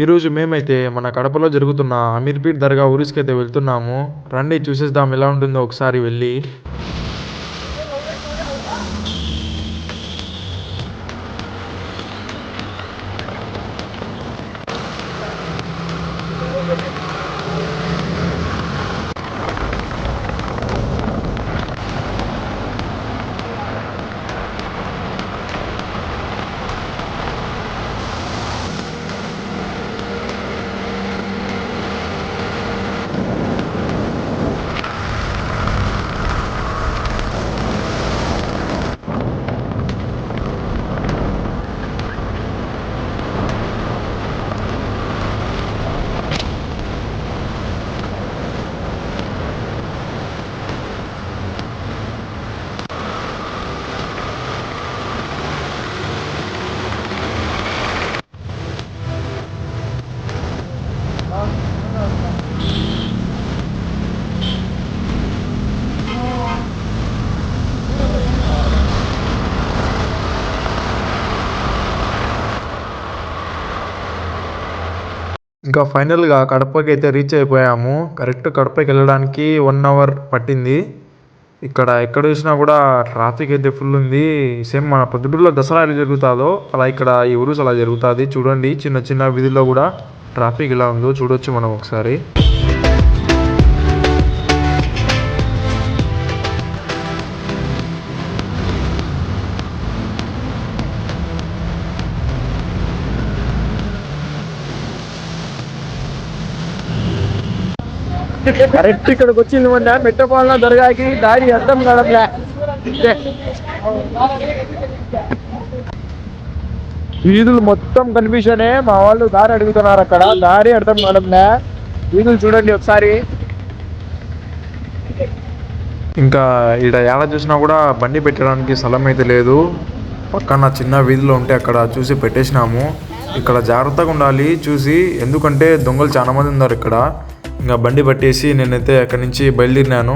ఈరోజు మేమైతే మన కడపలో జరుగుతున్న అమీర్పీర్ దర్గా ఊరిస్కైతే వెళ్తున్నాము. రండి చూసేద్దాం ఎలా ఉంటుందో ఒకసారి వెళ్ళి. ఇంకా ఫైనల్గా కడపకి అయితే రీచ్ అయిపోయాము. కరెక్ట్ కడపకి వెళ్ళడానికి 1 అవర్ పట్టింది. ఇక్కడ ఎక్కడ చూసినా కూడా ట్రాఫిక్ అయితే ఫుల్ ఉంది. సేమ్ మన పొద్దుటూరులో దసరా ఎలా జరుగుతుందో అలా ఇక్కడ ఈ ఊరుస్ అలా జరుగుతుంది. చూడండి చిన్న చిన్న వీధుల్లో కూడా ట్రాఫిక్ ఎలా ఉందో చూడొచ్చు మనం ఒకసారి. కరెక్ట్ ఇక్కడికి వచ్చింది మొన్న మెట్టపాలన దర్గాకి దారి అర్థం కావట్లే. వీధులు మొత్తం కన్ఫ్యూజనే. మా వాళ్ళు దారి అడుగుతున్నారు, అక్కడ దారి అర్థం కావట్లే. వీధులు చూడండి ఒకసారి. ఇంకా ఇక్కడ ఎలా చూసినా కూడా బండి పెట్టడానికి స్థలం అయితే లేదు. పక్కన చిన్న వీధిలో ఉంటే అక్కడ చూసి పెట్టేసినాము. ఇక్కడ జాగ్రత్తగా ఉండాలి చూసి, ఎందుకంటే దొంగలు చాలా మంది ఉన్నారు ఇక్కడ. ఇంకా బండి పట్టేసి నేనైతే అక్కడి నుంచి బయలుదేరినాను.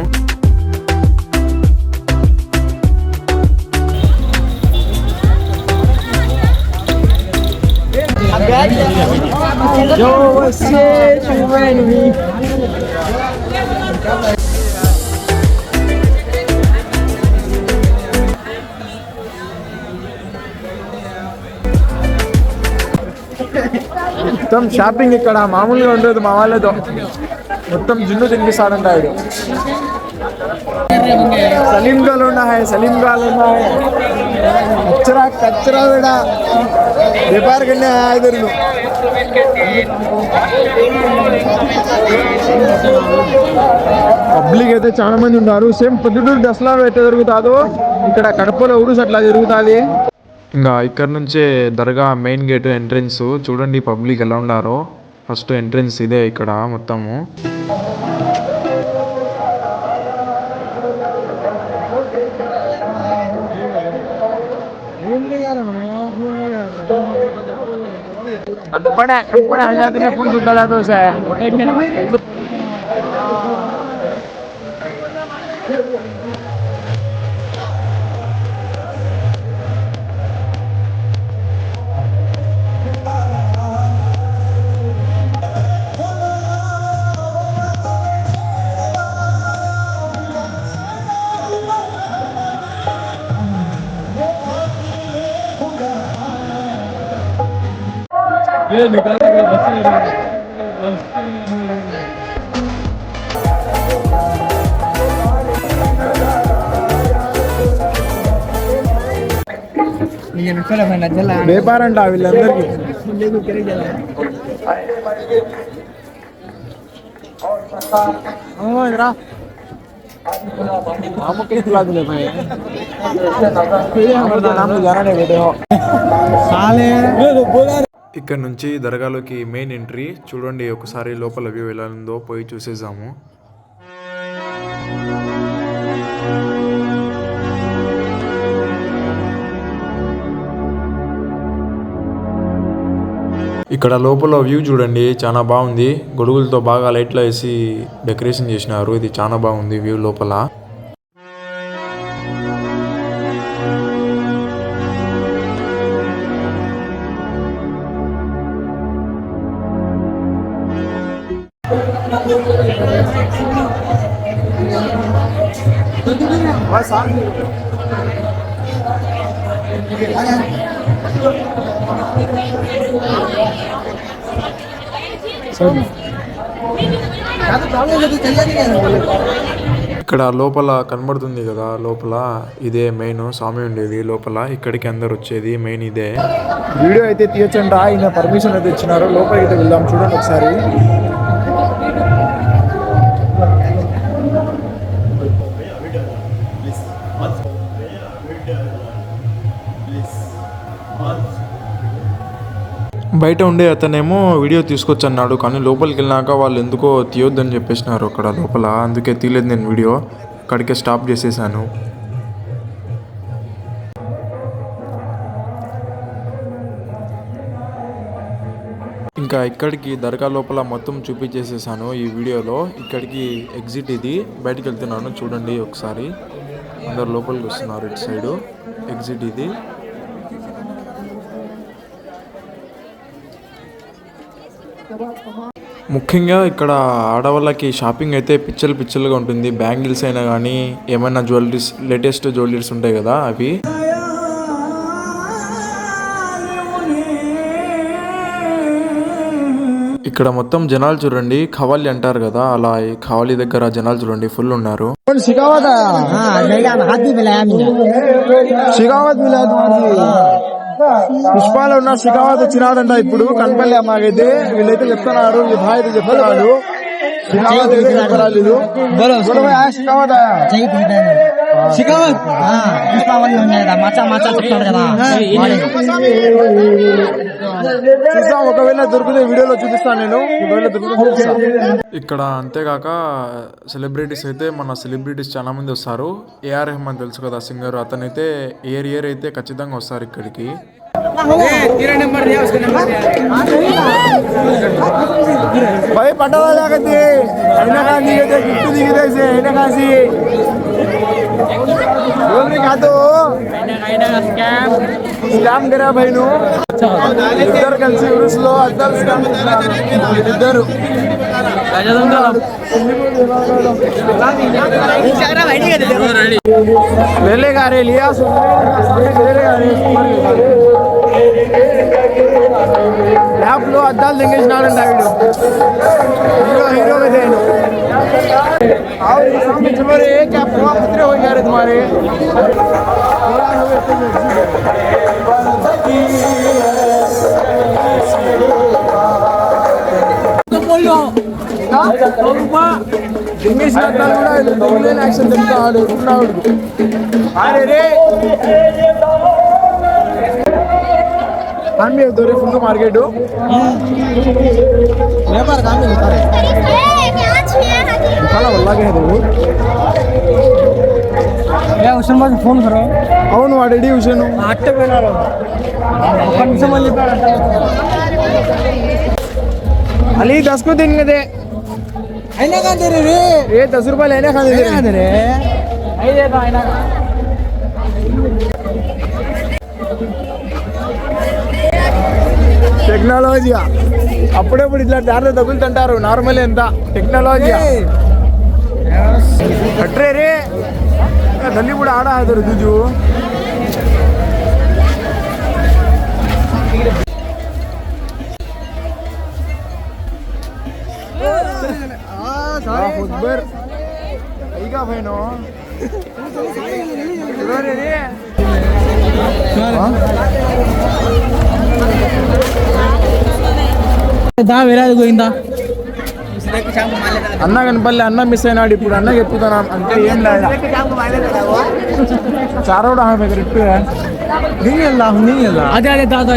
మొత్తం షాపింగ్ ఇక్కడ మామూలుగా ఉండదు. మా వాళ్ళతో మొత్తం జున్ను తినిపిస్తాడంట ఆయన. सलीम का लोना है, सलीम का लोना है. कचरा कचरा बेटा व्यापार करने आया इधर को. పబ్లిక్ అయితే చాలా మంది ఉన్నారు. సేమ్ పొద్దుటూరు దసరాలో అయితే జరుగుతుందో ఇక్కడ కడపలో ఊరుస్ అట్లా జరుగుతుంది. ఇంకా ఇక్కడ నుంచే దర్గా మెయిన్ గేట్ ఎంట్రెన్స్ చూడండి పబ్లిక్ ఎలా ఉన్నారో. ఫస్ట్ ఎంట్రెన్స్ ఇదే ఇక్కడ మొత్తము. ये निकाल के बस వ్యాపారం అంట వీళ్ళందరికీ. ఇక్కడ నుంచి దర్గాలోకి మెయిన్ ఎంట్రీ చూడండి. ఒకసారి లోపల వ్యూ ఎలా ఉందో పోయి చూసేద్దాము. ఇక్కడ లోపల వ్యూ చూడండి చాలా బాగుంది. గొడుగులతో బాగా లైట్లు వేసి డెకరేషన్ చేసినారు. ఇది చాలా బాగుంది వ్యూ లోపల. ఇక్కడ లోపల కనబడుతుంది కదా, లోపల ఇదే మెయిన్ స్వామి ఉండేది లోపల. ఇక్కడికి అందరు వచ్చేది మెయిన్ ఇదే. వీడియో అయితే తీయచ్చంట, ఆయన పర్మిషన్ అయితే ఇచ్చినారు. లోపలికి అయితే వెళ్దాం, చూడండి ఒకసారి. బయట ఉండే అతనేమో వీడియో తీసుకొచ్చి అన్నాడు, కానీ లోపలికి వెళ్ళినాక వాళ్ళు ఎందుకో తీయొద్దని చెప్పేసినారు అక్కడ లోపల. అందుకే తీయలేదు నేను వీడియో, అక్కడికే స్టాప్ చేసేసాను. ఇంకా ఇక్కడికి దర్గా లోపల మొత్తం చూపించేసేసాను ఈ వీడియోలో. ఇక్కడికి ఎగ్జిట్ ఇది, బయటికి వెళ్తున్నాను చూడండి ఒకసారి. అందరు లోపలికి వస్తున్నారు, ఇటు సైడు ఎగ్జిట్ ఇది. ముఖ్యంగా ఇక్కడ ఆడవాళ్ళకి షాపింగ్ అయితే పిచ్చలుగా ఉంటుంది. బ్యాంగిల్స్ అయినా కానీ ఏమైనా జ్యువెలరీస్, లేటెస్ట్ జ్యువెలరీస్ ఉంటాయి కదా అవి. ఇక్కడ మొత్తం జనాలు చూడండి, ఖవాలి అంటారు కదా, అలా ఖవాలి దగ్గర జనాలు చూడండి ఫుల్ ఉన్నారు. పుష్పాలో ఉన్న షికావత్ వచ్చినాడంట ఇప్పుడు కనపల్లి మాకైతే. వీళ్ళైతే చెప్తున్నారు, ఈ భాయ్ అయితే చెప్తున్నాడు ఒకవేళ దొరికితే వీడియోలో చూపిస్తాను నేను. ఇక్కడ అంతేకాక సెలబ్రిటీస్ అయితే, మన సెలబ్రిటీస్ చాలా మంది వస్తారు. ఏఆర్ రెహమాన్ తెలుసు కదా సింగర్, అతనైతే ఇయర్ అయితే ఖచ్చితంగా వస్తారు ఇక్కడికి. भाई पटा वाला कहते ऐना कासी कहते गिफ्ट दिखे थे से ऐना कासी बोल रहे क्या तो स्कैम करा भाई नो इधर कल्सी उरुस लो अदर स्कैम इधर ले ले गा रे लिया ले ले गा रे ల్యాబ్లో అద్దాలు తెంగేసినాడంట వీడు. హీరో విధేను तुम्हारे क्या प्रभाव कितने हो जा रहे तुम्हारे ఇంగ్లీష్ అద్దాలు కూడా ఇంగ్లీష్ యాక్షన్ చెప్తాడు ఉన్నాడు. అరే రే हामी दौरे फुल मार्केट व्यापार काम लगे हुसैन बाबू फोन करो అవును వాడేడి హుసేన్ అట్టే పోయినాడు ఒక్క నిమిషం మళ్ళీ అలీ 10 को दिन दे అయినా కాదే రే ఏ 10 రూపాయలు అయినా కాదే రే అయ్యే అయినా టెక్నాలజీయా అప్పుడప్పుడు ఇట్లా దారిలో తగులుతుంటారు. నార్మల్ ఎంత టెక్నాలజీయా అట్రే రే ఢిల్లీ కూడా ఆడ ఆడతారు తుజు ఫుట్బర్ అయిగా భైనో రే అన్న కనపల్లి అన్న మిస్ అయినాడు. ఇప్పుడు అన్న చెప్తున్నా అంటే ఏం లేదు చారోడు ఆమె కరెక్ట్ అదే అదే దాదా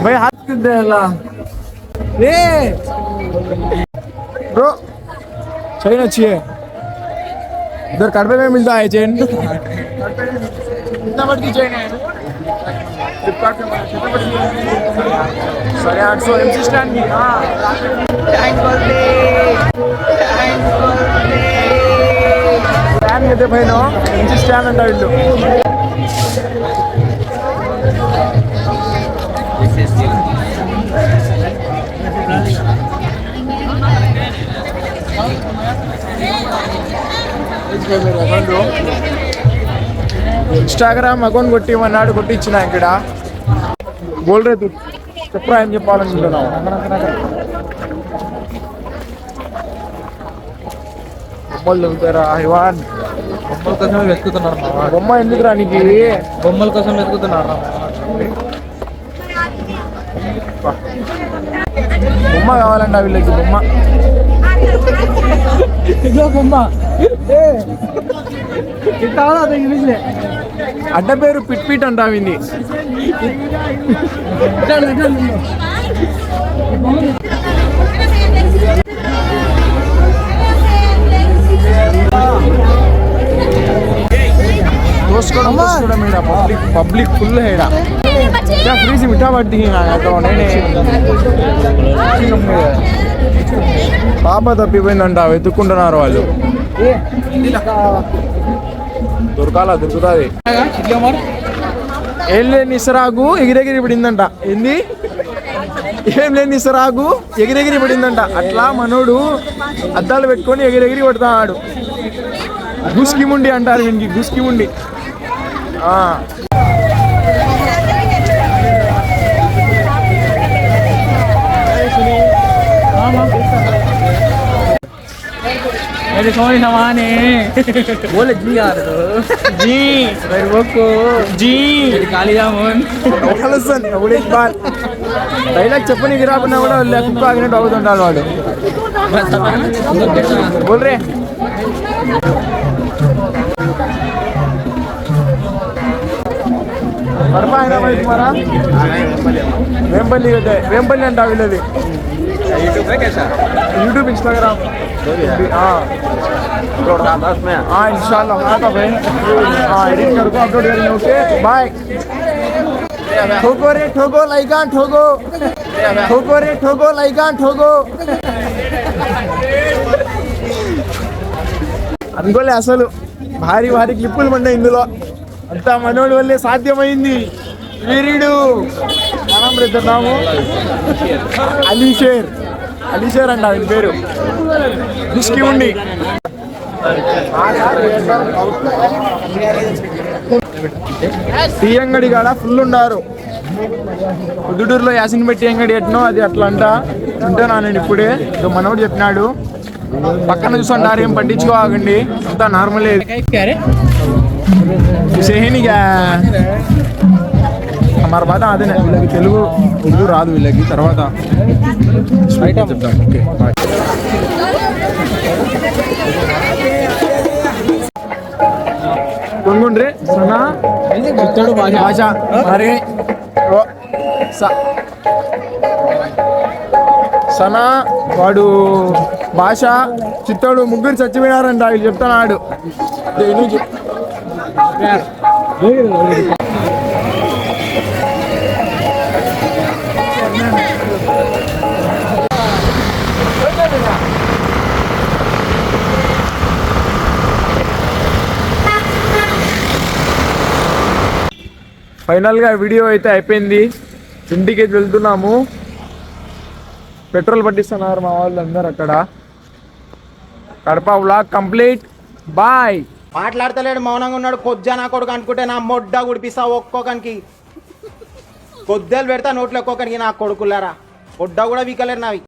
भाई हाथ कितने रे ब्रो चेन अच्छी है इधर कड़वे में मिलता है चेन कितना बड़ी चेन है साढ़े 800 MC स्टैंड की स्टैंड कहते भाई नो MC स्टैंड अंटा इल्लू ఓకే మీరు అకౌంట్ ఇన్స్టాగ్రామ్ అకౌంట్ కొట్టిమన్నాడు, కొట్టించిన ఇక్కడ బోల్ రే తు చెప్పరా ఏం చెప్పాలనుకుంటున్నావు? బొమ్మలు దొరుకుతారా హైవాన్? బొమ్మల కోసం వెతుకుతున్నారు మా బొమ్మ ఎందుకురా నీకు? బొమ్మల కోసం వెతుకుతున్నారు బొమ్మ కావాలంట వీళ్ళకి, బొమ్మ బొమ్మ అడ్డ పేరు పిట్ పిట్ అంటా వింది. దోసుకోవడం పబ్లిక్ ఫుల్ హేడా ఫ్రీజ్ మిఠా పట్టి పాప తప్పిపోయిందంట, వెతుక్కుంటున్నారు వాళ్ళు. దొరుకుతుంది. ఏం లేని ఇసరాగు ఎగిరెగిరి పడిందంట. ఏంది? ఏం లేని ఇసరాగు ఎగిరెగిరి పడిందంట. అట్లా మనోడు అద్దాలు పెట్టుకొని ఎగిరెగిరి పడుతున్నాడు. గుస్కి ముండి అంటారు వీనికి, గుస్కి ముండి. मेरे सोने सामान है बोले जी यार तो जी मेरे वो को जी काली जामुन డైలాగ్ చెప్పని గిరాపన్నా కూడా కుక్క ఆగినట్టు అవుతుంటాడు వాడు. బోల్రే వేంపల్లి వేంపల్లి అంట వీళ్ళది. यूट्यूब इंस्टाग्राम इंशाल्लाह एडिट कर को अपलोड करेंगे. Okay bye. ठोको रे ठोको लाइकान ठोको, ठोको रे ठोको लाइकान ठोको. అనుకోలే అసలు భారీ భారీ క్లిప్పులు పడ్డాయి ఇందులో. అంతా మనోడి వల్లే సాధ్యమైంది. వీరుడు మనం రెద్దన్నాము అలీషేర్, అలీషేర్ అంట ఆయన పేరు. గుస్కి ఉండి టీ అంగడి కాడ ఫుల్ ఉన్నారు. పొద్దుటూరులో యాసిన్ పెట్టి అంగడి ఎట్నో అది అట్లా అంట. వింటున్నా నేను ఇప్పుడే, మనోడు చెప్పినాడు. పక్కన చూసుకుంటారు, ఏం పట్టించుకోకండి, అంతా నార్మలే. సేహనిగా हमारा बात आते ना వీళ్ళకి తెలుగు ఉర్దూ రాదు వీళ్ళకి. తర్వాత చెప్తాం. Okay bye. కొనుగోండ్రి సనా చిత్తడు భాష మరి సనా వాడు భాష చిత్తడు ముగ్గురు చచ్చిపోయినారంట వీళ్ళు చెప్తున్నాడు. ఫైనల్గా వీడియో అయితే అయిపోయింది. ఇంటికి వెళ్తున్నాము. పెట్రోల్ పట్టిస్తున్నారు మా వాళ్ళు అందరు అక్కడ. Kadapa vlog complete. బాయ్. మాట్లాడతలేడు, మౌనంగా ఉన్నాడు. కొద్దిగా నా కొడుకు అనుకుంటే నా మొడ్డ గుడిపిస్తా ఒక్కొక్కనికి. కొద్దిలు పెడతా నోట్లో ఒక్కొక్కనికి. నా కొడుకులారా ఒడ్డ కూడా వీకలేరు నావి.